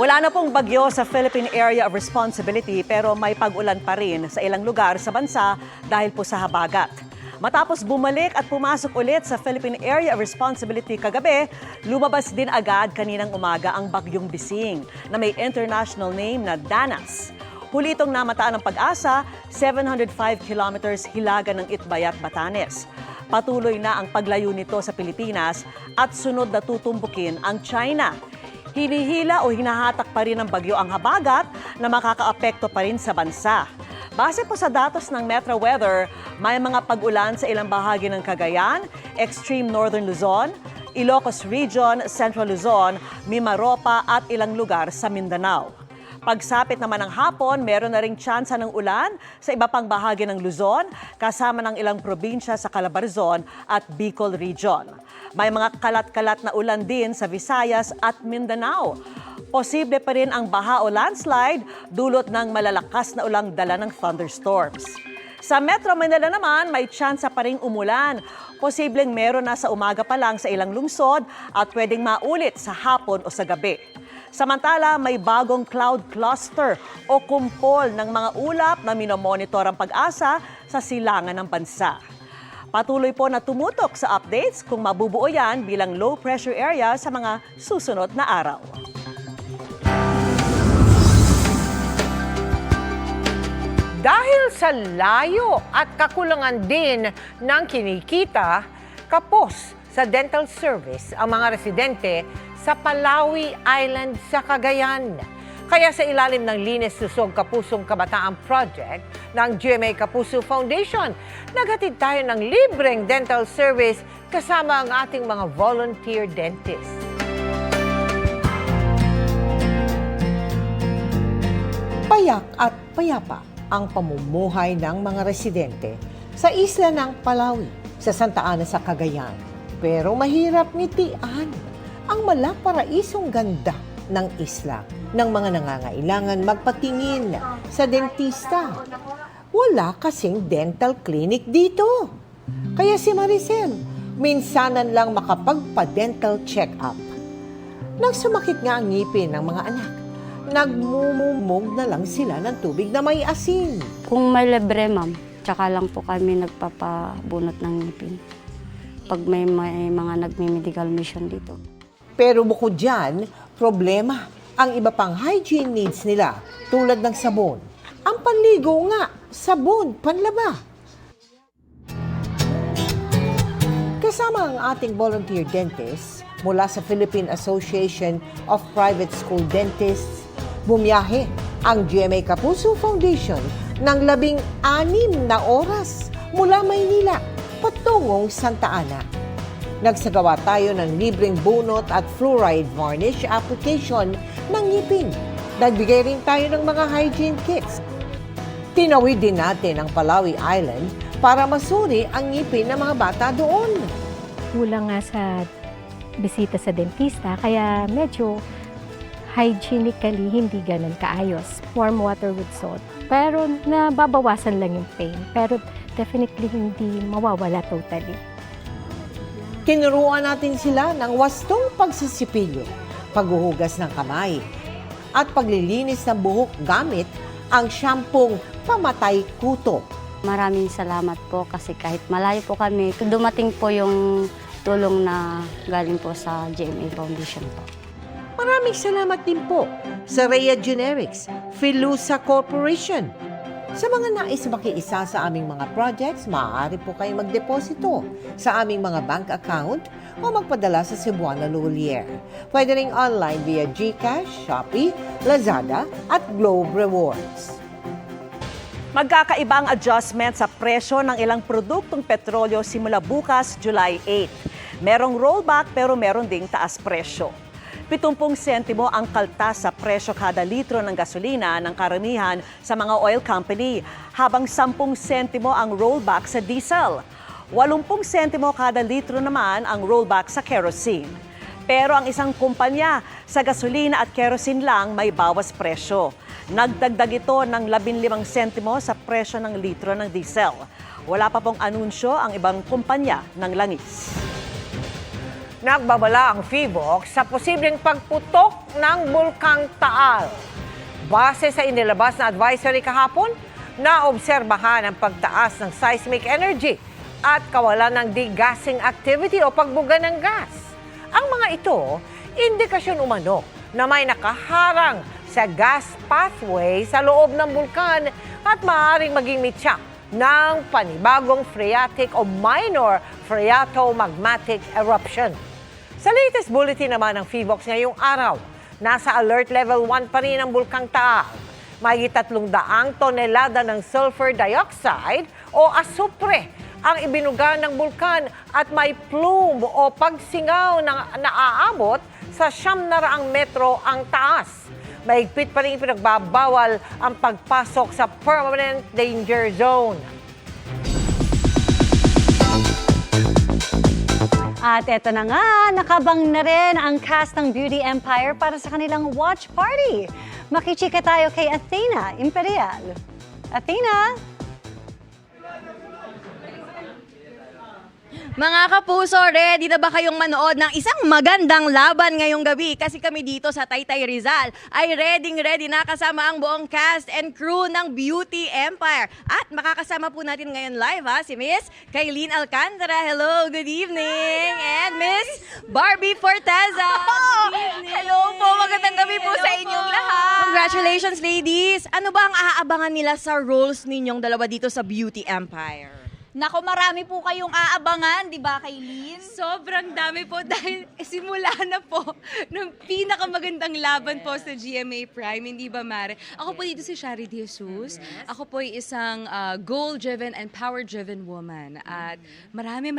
Wala na pong bagyo sa Philippine Area of Responsibility pero may pag-ulan pa rin sa ilang lugar sa bansa dahil po sa habagat. Matapos bumalik at pumasok ulit sa Philippine Area of Responsibility kagabi, lumabas din agad kaninang umaga ang bagyong Bising na may international name na Danas. Huli itong namataan ng Pag-asa, 705 kilometers hilaga ng Itbayat, Batanes. Patuloy na ang paglayo nito sa Pilipinas at sunod na tutumbukin ang China. Hinihila o hinahatak pa rin ng bagyo ang habagat na makakaapekto pa rin sa bansa. Base po sa datos ng Metro Weather, may mga pag-ulan sa ilang bahagi ng Cagayan, Extreme Northern Luzon, Ilocos Region, Central Luzon, Mimaropa at ilang lugar sa Mindanao. Pagsapit naman ng hapon, meron na ring tsansa ng ulan sa iba pang bahagi ng Luzon, kasama ng ilang probinsya sa Calabarzon at Bicol Region. May mga kalat-kalat na ulan din sa Visayas at Mindanao. Posible pa rin ang baha o landslide dulot ng malalakas na ulang dala ng thunderstorms. Sa Metro Manila naman, may tsansa pa ring umulan. Posibleng meron na sa umaga pa lang sa ilang lungsod at pwedeng maulit sa hapon o sa gabi. Samantala, may bagong cloud cluster o kumpol ng mga ulap na minomonitor ang Pag-asa sa silangan ng bansa. Patuloy po na tumutok sa updates kung mabubuo yan bilang low pressure area sa mga susunod na araw. Dahil sa layo at kakulangan din ng kinikita, kapos sa dental service ang mga residente sa Palawi Island sa Cagayan. Kaya sa ilalim ng Linis Lusog Kapusong Kabataan Project ng GMA Kapuso Foundation, naghatid tayo ng libreng dental service kasama ang ating mga volunteer dentists. Payak at payapa ang pamumuhay ng mga residente sa isla ng Palawi sa Santa Ana sa Cagayan. Pero mahirap ngitian ang malaparaisong ganda ng isla ng mga nangangailangan magpatingin sa dentista. Wala kasing dental clinic dito. Kaya si Maricel, minsanan lang makapagpa-dental check-up. Nang sumakit nga ang ngipin ng mga anak, nagmumumog na lang sila ng tubig na may asin. Kung may libre, ma'am, tsaka lang po kami nagpapabunot ng ngipin. Pag may mga nagme-medical mission dito. Pero bukod dyan, problema ang iba pang hygiene needs nila tulad ng sabon. Ang panligo nga, sabon, panlaba. Kasama ang ating volunteer dentist mula sa Philippine Association of Private School Dentists, bumiyahe ang GMA Kapuso Foundation ng 16 na oras mula Maynila patungong Santa Ana. Nagsagawa tayo ng libreng bunot at fluoride varnish application ng ngipin. Nagbigay rin tayo ng mga hygiene kits. Tinawid din natin ang Palawi Island para masuri ang ngipin ng mga bata doon. Kulang nga sa bisita sa dentista, kaya medyo hygienically hindi ganun kaayos. Warm water with salt. Pero nababawasan lang yung pain. Pero definitely hindi mawawala totally. Tinuruan natin sila ng wastong pagsisipilyo, paghuhugas ng kamay, at paglilinis ng buhok gamit ang syampong pamatay kuto. Maraming salamat po kasi kahit malayo po kami, dumating po yung tulong na galing po sa GMA Foundation po. Maraming salamat din po sa Rhea Generics, Filusa Corporation. Sa mga nais makiisa sa aming mga projects, maaari po kayong magdeposito sa aming mga bank account o magpadala sa Cebuana Lulier. Pwede ring online via GCash, Shopee, Lazada at Globe Rewards. Magkakaiba ang adjustment sa presyo ng ilang produktong petrolyo simula bukas, July 8. Merong rollback pero meron ding taas presyo. 70 sentimo ang kaltas sa presyo kada litro ng gasolina ng karamihan sa mga oil company, habang 10 sentimo ang rollback sa diesel. 80 sentimo kada litro naman ang rollback sa kerosene. Pero ang isang kumpanya sa gasolina at kerosene lang may bawas presyo. Nagdagdag ito ng 15 sentimo sa presyo ng litro ng diesel. Wala pa pong anunsyo ang ibang kumpanya ng langis. Nagbabala ang PHIVOLCS sa posibleng pagputok ng Bulkang Taal. Base sa inilabas na advisory kahapon, naobserbahan ang pagtaas ng seismic energy at kawalan ng degassing activity o pagbuga ng gas. Ang mga ito, indikasyon umano na may nakaharang sa gas pathway sa loob ng bulkan at maaaring maging mitya ng panibagong phreatic o minor phreatomagmatic eruption. Sa latest bulletin naman ng PHIVOLCS ngayong araw, nasa alert level 1 pa rin ang Bulkang Taal. May 300 tonelada ng sulfur dioxide o asupre ang ibinuga ng bulkan at may plume o pagsingaw na naaabot sa 900 metro ang taas. Mahigpit pa rin pinagbabawal ang pagpasok sa permanent danger zone. At eto na nga, nakabang na rin ang cast ng Beauty Empire para sa kanilang watch party. Makichika tayo kay Athena Imperial. Athena? Mga kapuso, ready na ba kayong manood ng isang magandang laban ngayong gabi? Kasi kami dito sa Taytay Rizal ay ready na kasama ang buong cast and crew ng Beauty Empire. At makakasama po natin ngayon live si Miss Kaylene Alcantara. Hello, good evening. And Miss Barbie Forteza. Good evening. Hello po, magandang gabi po sa inyong lahat. Congratulations, ladies. Ano ba ang aabangan nila sa roles ninyong dalawa dito sa Beauty Empire? Nako, marami po kayong aabangan, di ba, Kaylene? Sobrang dami po dahil simula na po ng pinakamagandang laban po sa GMA Prime, hindi ba, Mare? Ako po dito si Shari De Jesus. Ako po ay isang goal-driven and power-driven woman. At maraming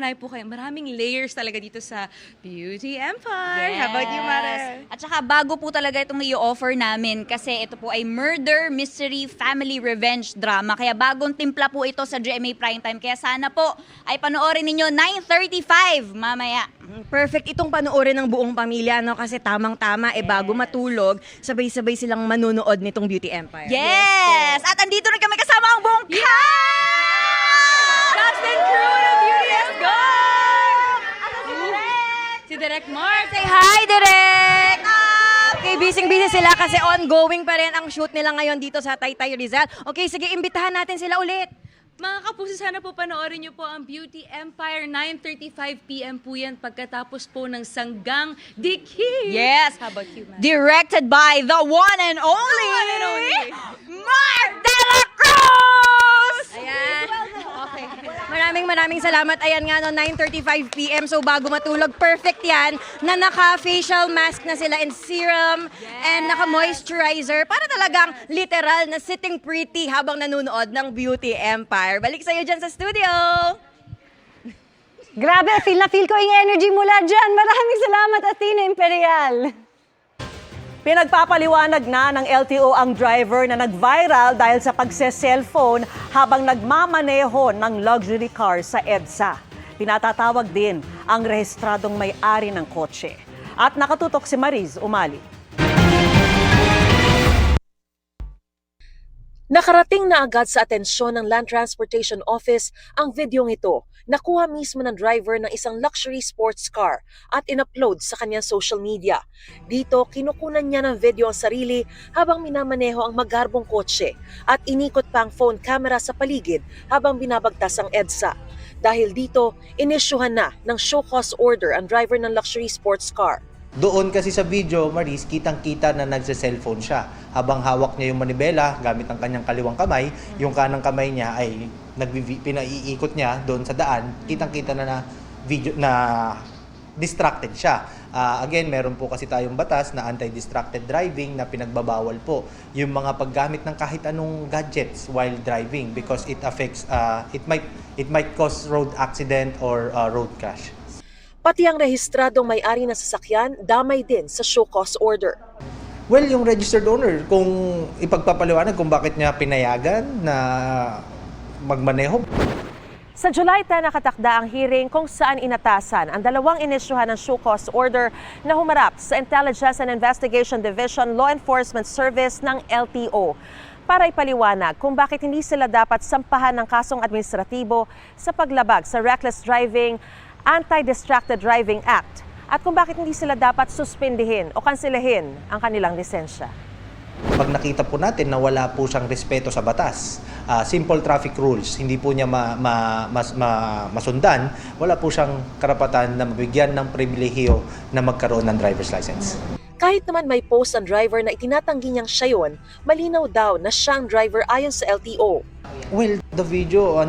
layers talaga dito sa Beauty Empire. How about you, Mare? At saka bago po talaga itong i-offer namin kasi ito po ay murder, mystery, family revenge drama. Kaya bagong timpla po ito sa GMA Primetime. Kaya sana po ay panoorin ninyo 9:35 mamaya. Perfect itong panoorin ng buong pamilya, no? Kasi tamang-tama, bago matulog, sabay-sabay silang manunood nitong Beauty Empire. Yes! At andito na kami kasama ang buong Cast and crew ng Beauty Let's Go! Si Direk Mark. Say hi, Direk! Okay, busy-busy sila kasi ongoing pa rin ang shoot nila ngayon dito sa Taytay Rizal. Okay, sige, imbitahan natin sila ulit. Mga kapuso, sana po panoorin niyo po ang Beauty Empire. 9:35 p.m. po yan pagkatapos po ng Sanggang Dikhi. Yes! How about you, Ma'am? Directed by the one and only, Mark De La Cruz! Ayan. Okay. Maraming salamat. Ayan nga, no, 9:35 p.m. So bago matulog, perfect yan na naka-facial mask na sila and serum and naka-moisturizer para talagang literal na sitting pretty habang nanonood ng Beauty Empire. Balik sa'yo dyan sa studio! Grabe, feel ko yung energy mula dyan. Maraming salamat, Athena Imperial. Pinagpapaliwanag na ng LTO ang driver na nag-viral dahil sa pagse-cellphone habang nagmamaneho ng luxury car sa EDSA. Pinatatawag din ang rehistradong may-ari ng kotse. At nakatutok si Mariz Umali. Nakarating na agad sa atensyon ng Land Transportation Office ang videong ito. Nakuha mismo ng driver ng isang luxury sports car at in-upload sa kanyang social media. Dito, kinukunan niya ng video ang sarili habang minamaneho ang magarbong kotse at inikot pa ang phone camera sa paligid habang binabagtas ang EDSA. Dahil dito, inisyuhan na ng show cause order ang driver ng luxury sports car. Doon kasi sa video, Maris, kitang-kita na nagse-cellphone siya. Habang hawak niya yung manibela gamit ang kanyang kaliwang kamay, yung kanang kamay niya ay pinaiikot niya doon sa daan. Kitang-kita na video na distracted siya. Again, meron po kasi tayong batas na anti-distracted driving na pinagbabawal po yung mga paggamit ng kahit anong gadgets while driving because it affects it might cause road accident or road crash. Pati ang rehistradong may-ari ng sasakyan, damay din sa show cause order. Well, yung registered owner, kung ipagpapaliwanag kung bakit niya pinayagan na magmaneho. Sa July 10 nakatakda ang hearing kung saan inatasan ang dalawang inisyuhan ng show cause order na humarap sa Intelligence and Investigation Division Law Enforcement Service ng LTO para ipaliwanag kung bakit hindi sila dapat sampahan ng kasong administratibo sa paglabag sa Reckless Driving Anti-Distracted Driving Act at kung bakit hindi sila dapat suspendihin o kanselahin ang kanilang lisensya. Pag nakita po natin na wala po siyang respeto sa batas, simple traffic rules, hindi po niya masundan, wala po siyang karapatan na mabigyan ng pribilehiyo na magkaroon ng driver's license. Kahit naman may post ang driver na itinatanggi niyang siya yun, malinaw daw na siyang driver ayon sa LTO. Well, the video,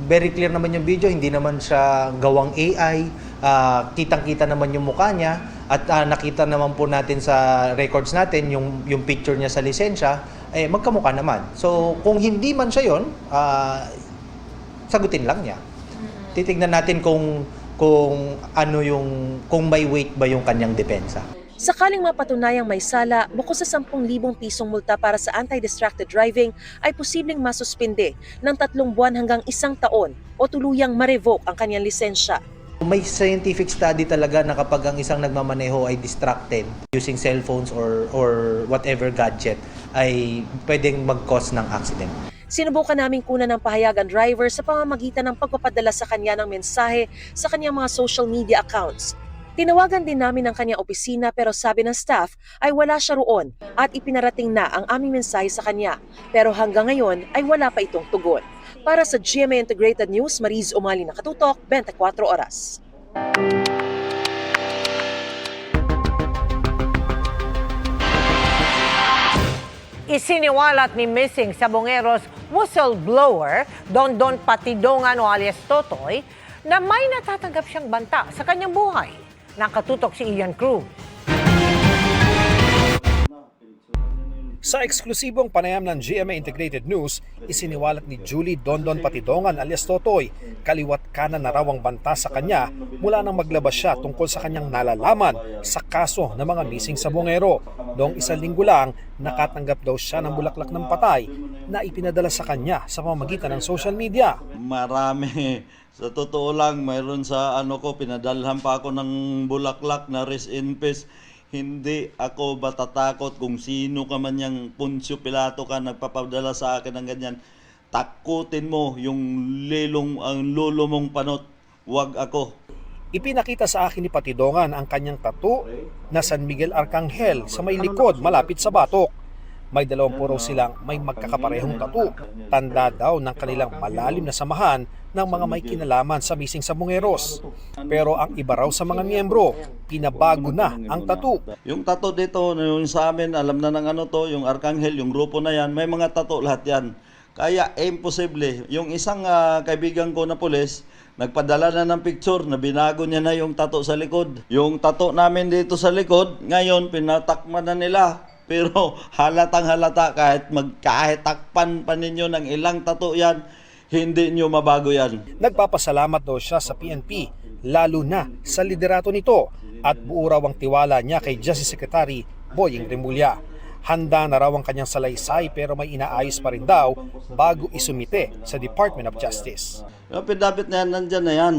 very clear naman yung video, hindi naman siya gawang AI, kitang-kita naman yung mukha niya, at nakita naman po natin sa records natin yung picture niya sa lisensya, magkamukha naman. So, kung hindi man siya yun, sagutin lang niya. Titignan natin kung may weight ba yung kanyang depensa. Sakaling mapatunayang may sala, bukod sa 10,000 pisong multa para sa anti-distracted driving, ay posibleng masuspinde ng 3 buwan hanggang 1 taon o tuluyang ma-revoke ang kanyang lisensya. May scientific study talaga na kapag ang isang nagmamaneho ay distracted using cellphones or whatever gadget, ay pwedeng mag-cause ng accident. Sinubukan naming kunan ng pahayag ang driver sa pamamagitan ng pagpapadala sa kanya ng mensahe sa kanyang mga social media accounts. Tinawagan din namin ang kanyang opisina pero sabi ng staff ay wala siya roon at ipinarating na ang aming mensahe sa kanya. Pero hanggang ngayon ay wala pa itong tugon. Para sa GMA Integrated News, Mariz Umali, Nakatutok, 24 Oras. Isiniwalat ni missing Sabongeros whistleblower Dondon Patidongan o alias Totoy na may natatanggap siyang banta sa kanyang buhay. Nakatutok si Ian Cruz. Sa eksklusibong panayam ng GMA Integrated News, isiniwalat ni Julie Dondon Patidongan alias Totoy, kaliwat kanan na raw ang banta sa kanya mula nang maglabas siya tungkol sa kanyang nalalaman sa kaso ng mga missing Sabongero. Noong 1 linggo lang, nakatanggap daw siya ng bulaklak ng patay na ipinadala sa kanya sa pamamagitan ng social media. Marami. Sa totoo lang, mayroon sa pinadalhan pa ako ng bulaklak na rest in peace. Hindi ako matatakot kung sino ka man yung Poncio Pilato ka nagpapadala sa akin ng ganyan. Takutin mo yung ang lolo mong panot. Huwag ako. Ipinakita sa akin ni Patidongan ang kanyang tattoo na San Miguel Arcangel sa may likod malapit sa batok. May 20 raw silang may magkakaparehong tattoo. Tanda daw ng kanilang malalim na samahan ng mga may kinalaman sa missing Sabongeros. Pero ang iba raw sa mga miyembro, pinabago na ang tattoo. Yung tattoo dito, yung sa amin, alam na ng yung Arcangel, yung grupo na yan, may mga tattoo lahat yan. Kaya imposible. Yung isang kaibigan ko na pulis, nagpadala na ng picture na binago niya na yung tattoo sa likod. Yung tattoo namin dito sa likod, ngayon pinatakman na nila. Pero halatang halata kahit magkahitakpan pa ninyo ng ilang tattoo yan, hindi nyo mabago yan. Nagpapasalamat daw siya sa PNP, lalo na sa liderato nito at buo raw ang tiwala niya kay Justice Secretary Boying Remulla. Handa na raw ang kanyang salaysay pero may inaayos pa rin daw bago isumite sa Department of Justice. Yung pindabit na yan, nandyan na yan.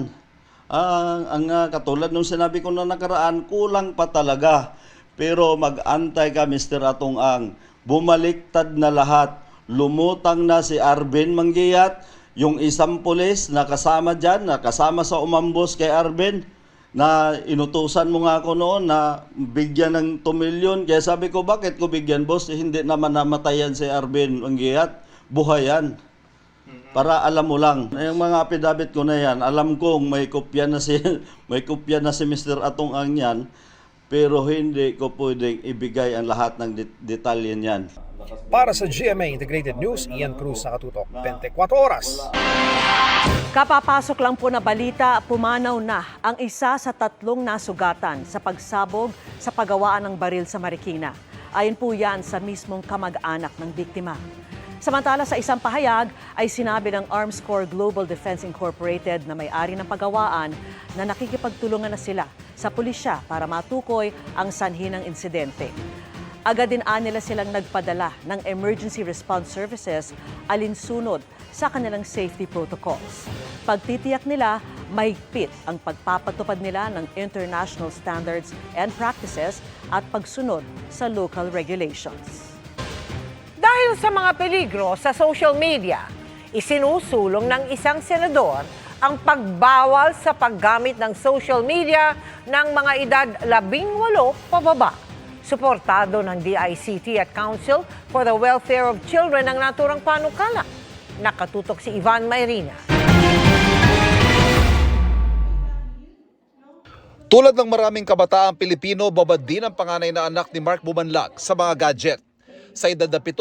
Katulad nung sinabi ko na nakaraan, kulang pa talaga. Pero mag-antay ka, Mr. Atong Ang. Bumaliktad na lahat. Lumutang na si Arvin Manggiyat, yung isang pulis na kasama dyan, na kasama sa umambos kay Arvin, na inutusan mo nga ako noon na bigyan ng 2 million. Kaya sabi ko, bakit ko bigyan, boss? Hindi naman namatayan si Arvin Manggiyat. Buhay yan. Para alam mo lang, yung mga apidabit ko na yan, alam kong may kopya na si Mr. Atong Ang yan, pero hindi ko pwedeng ibigay ang lahat ng detalye niyan. Para sa GMA Integrated News, Ian Cruz, Nakatutok, 24 Oras. Kapapasok lang po na balita, pumanaw na ang isa sa 3 nasugatan sa pagsabog sa pagawaan ng baril sa Marikina. Ayon po yan sa mismong kamag-anak ng biktima. Samantala sa isang pahayag ay sinabi ng Arms Corps Global Defense Incorporated na may-ari ng pagawaan na nakikipagtulungan na sila sa pulisya para matukoy ang sanhi ng insidente. Agad din nila silang nagpadala ng emergency response services alinsunod sa kanilang safety protocols. Pagtitiyak nila, mahigpit ang pagpapatupad nila ng international standards and practices at pagsunod sa local regulations. Dahil sa mga peligro sa social media, isinusulong ng isang senador ang pagbawal sa paggamit ng social media ng mga edad 18 pababa. Suportado ng DICT at Council for the Welfare of Children ang naturang panukala. Nakatutok si Ivan Mayrina. Tulad ng maraming kabataang Pilipino, babad din ang panganay na anak ni Mark Bumanlag sa mga gadget. Sa edad na 7,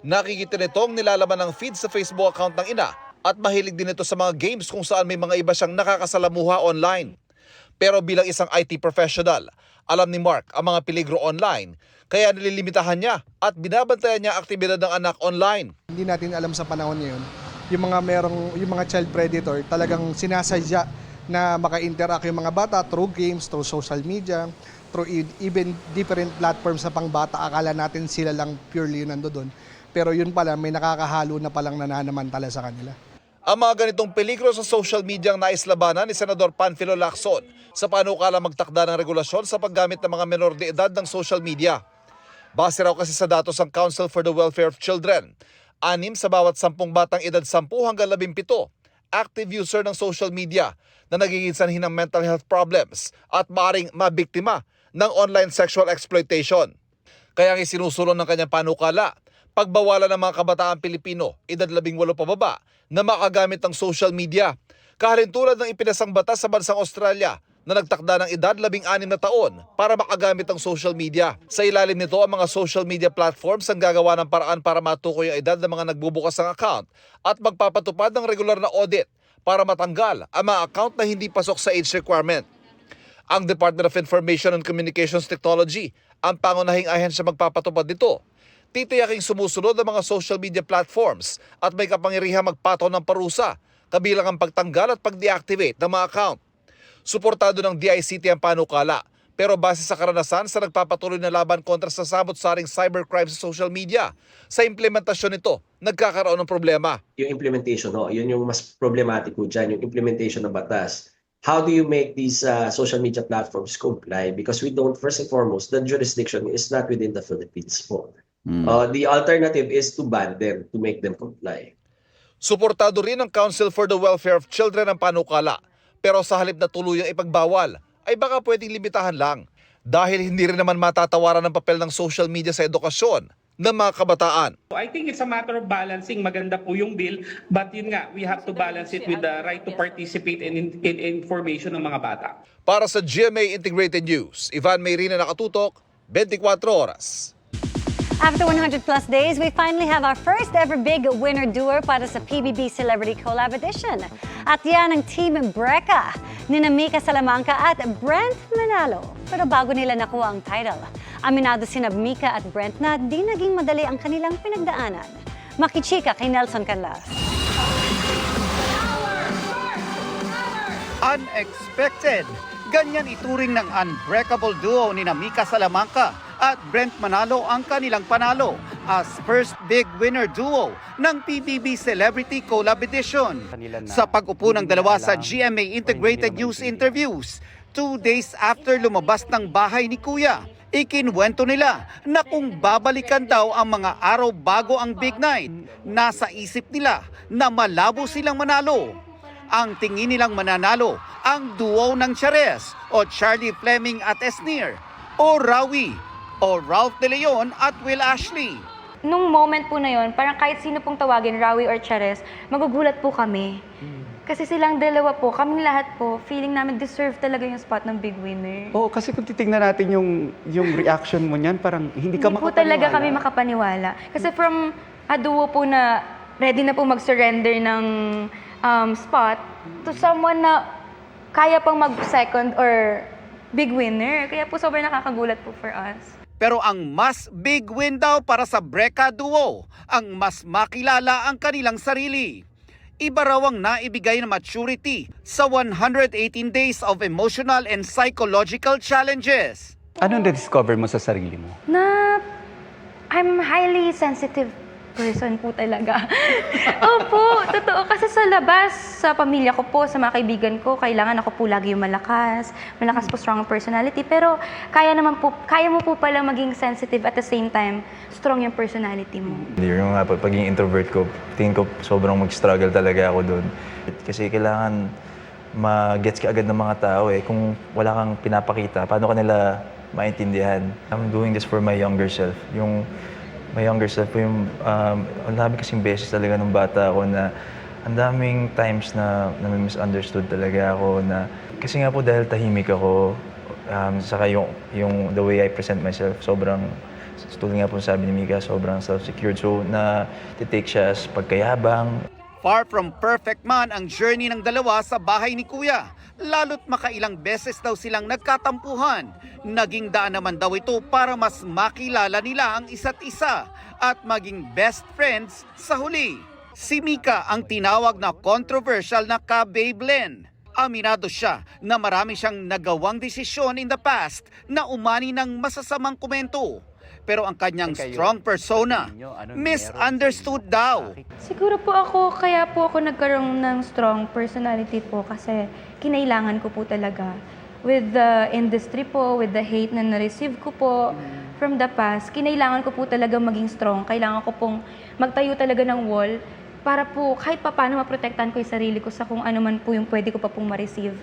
nakikita nitong nilalaman ng feed sa Facebook account ng ina at mahilig din ito sa mga games kung saan may mga iba siyang nakakasalamuha online. Pero bilang isang IT professional, alam ni Mark ang mga peligro online, kaya nililimitahan niya at binabantayan niya ang aktibidad ng anak online. Hindi natin alam sa panahon ngayon, yung mga child predator talagang sinasadya na maka-interact yung mga bata through games, through social media, through even different platforms sa pangbata. Akala natin sila lang purely yun nandoon. Pero yun pala, may nakakahalo na palang nananamantala sa kanila. Ang mga ganitong peligro sa social media ang nais labanan ni Senador Panfilo Lacson sa panukala magtakda ng regulasyon sa paggamit ng mga menor de edad ng social media. Base raw kasi sa datos ng Council for the Welfare of Children, 6 sa bawat 10 batang edad 10 hanggang 17 active user ng social media na nagiging sanhi ng mental health problems at maaaring mabiktima ng online sexual exploitation. Kaya ang isinusulong ng kanyang panukala, pagbawalan ng mga kabataang Pilipino, edad 18 pababa, na makagamit ng social media. Kahalintulad ng ipinasang batas sa bansang Australia na nagtakda ng edad 16 na taon para makagamit ng social media. Sa ilalim nito, ang mga social media platforms ang gagawa ng paraan para matukoy ang edad ng mga nagbubukas ng account at magpapatupad ng regular na audit para matanggal ang mga account na hindi pasok sa age requirement. Ang Department of Information and Communications Technology ang pangunahing ahensya magpapatupad nito. Titiyaking sumusunod ang mga social media platforms at may kapangyarihang magpataw ng parusa, kabilang ang pagtanggal at pag-deactivate ng mga account. Suportado ng DICT ang panukala, pero base sa karanasan sa nagpapatuloy na laban kontra sa samot-saring cybercrime sa social media, sa implementasyon nito, nagkakaroon ng problema. Yung implementation, yun yung mas problematic po dyan, yung implementation ng batas. How do you make these social media platforms comply? Because we don't, first and foremost, the jurisdiction is not within the Philippines po. The alternative is to ban them, to make them comply. Suportado rin ng Council for the Welfare of Children ang panukala, pero sa halip na tuluyang ipagbawal, ay baka pwedeng limitahan lang dahil hindi rin naman matatawaran ng papel ng social media sa edukasyon ng mga kabataan. I think it's a matter of balancing. Maganda po yung bill, but yun nga, we have to balance it with the right to participate in information ng mga bata. Para sa GMA Integrated News, Ivan Mayrina, nakatutok, 24 oras. After 100 plus days, we finally have our first ever big winner doer para sa PBB Celebrity Collab Edition. At yan ang Team Brecca, nina Mika Salamanca at Brent Manalo. Pero bago nila nakuha ang title, aminado sina Mika at Brent na di naging madali ang kanilang pinagdaanan. Makichika kay Nelson Canlas. Unexpected! Ganyan ituring ng unbreakable duo ni Mika Salamanca at Brent Manalo ang kanilang panalo as first big winner duo ng PBB Celebrity Collab Edition. Sa pag-upo ng dalawa sa GMA Integrated News interviews, 2 days after lumabas ng bahay ni Kuya, ikinwento nila na kung babalikan daw ang mga araw bago ang big night, nasa isip nila na malabo silang manalo. Ang tingin nilang mananalo ang duo ng Chares o Charlie Fleming at Esnir o Rawi o Ralph De Leon at Will Ashley. Nung moment po na yon, parang kahit sino pong tawagin, Rawi or Chares, magugulat po kami. Kasi silang dalawa po, kaming lahat po, feeling namin deserve talaga yung spot ng big winner. Oo, kasi kung titingnan natin yung reaction mo niyan, parang hindi ka Hindi po makapaniwala. talaga kami makapaniwala. Kasi from a duo po na ready na po mag-surrender ng spot to someone na kaya pang mag-second or big winner. Kaya po sobrang nakakagulat po for us. Pero ang mas big win daw para sa Brecca duo, ang mas makilala ang kanilang sarili. Iba raw ang naibigay na maturity sa 118 days of emotional and psychological challenges. Anong na-discover mo sa sarili mo? Na I'm highly sensitive person po talaga. Opo, totoo. Kasi sa labas, sa pamilya ko po, sa mga kaibigan ko, kailangan ako po lagi yung malakas po, strong personality. Pero kaya mo po pala maging sensitive at the same time, strong yung personality mo. Yung nga, pagiging introvert ko, tingin ko sobrang mag-struggle talaga ako doon. Kasi kailangan ma-gets ka agad ng mga tao eh. Kung wala kang pinapakita, paano ka nila maintindihan? I'm doing this for my younger self. Yung my younger self po yung ang dami kasing beses talaga nung bata ako na ang daming times na misunderstood talaga ako na kasi nga po dahil tahimik ako saka yung the way I present myself sobrang tulad nga po sabi ni Mika sobrang self-secured so na titake siya as pagkayabang. Far from perfect man ang journey ng dalawa sa bahay ni Kuya. Lalo't makailang beses daw silang nagkatampuhan. Naging daan naman daw ito para mas makilala nila ang isa't isa at maging best friends sa huli. Si Mika ang tinawag na controversial na ka-Bablen. Aminado siya na marami siyang nagawang desisyon in the past na umani ng masasamang komento. Pero ang kanyang strong persona, misunderstood daw. Siguro po kaya po ako nagkaroon ng strong personality po kasi kinailangan ko po talaga. With the industry po, with the hate na na-receive ko po from the past, kinailangan ko po talaga maging strong. Kailangan ko pong magtayo talaga ng wall para po kahit pa paano maprotektahan ko yung sarili ko sa kung ano man po yung pwede ko pa pong ma-receive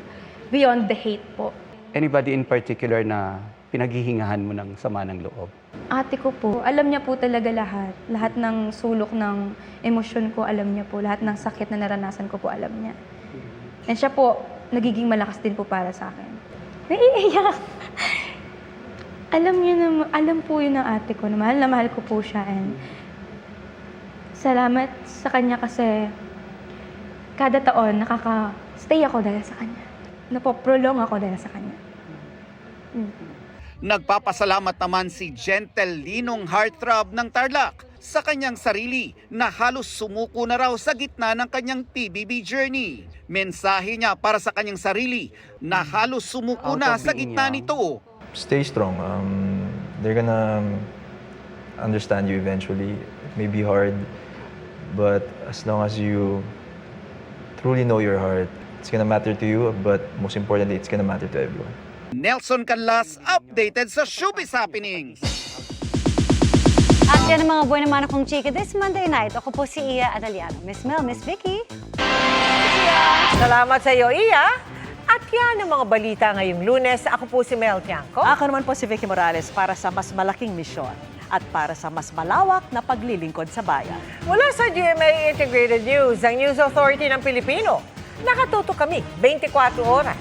beyond the hate po. Anybody in particular na pinaghihingahan mo ng sama ng loob? Ate ko po, alam niya po talaga lahat. Lahat ng sulok ng emosyon ko, alam niya po. Lahat ng sakit na naranasan ko po, alam niya. And siya po, nagiging malakas din po para sa akin. Naiiyak! Alam po yun ng ate ko, na mahal ko po siya. And salamat sa kanya kasi kada taon nakaka-stay ako dahil sa kanya. Napoprolong ako dahil sa kanya. Nagpapasalamat naman si Gentle Linong Heartthrob ng Tarlac sa kanyang sarili na halos sumuko na raw sa gitna ng kanyang PBB journey. Mensahe niya para sa kanyang sarili na halos sumuko na sa gitna nito. Stay strong. They're gonna understand you eventually. It may be hard, but as long as you truly know your heart, it's gonna matter to you, but most importantly, it's gonna matter to everyone. Nelson Canlas, updated sa Showbiz Happenings. At yan ang mga buhay naman akong chika this Monday night. Ako po si Iya Adaliano. Miss Mel, Miss Vicky. Salamat sa iyo, Iya. At yan ang mga balita ngayong Lunes. Ako po si Mel Tiangco. Ako naman po si Vicky Morales para sa mas malaking misyon at para sa mas malawak na paglilingkod sa bayan. Mula sa GMA Integrated News, ang News Authority ng Pilipino. Nakatuto kami 24 oras.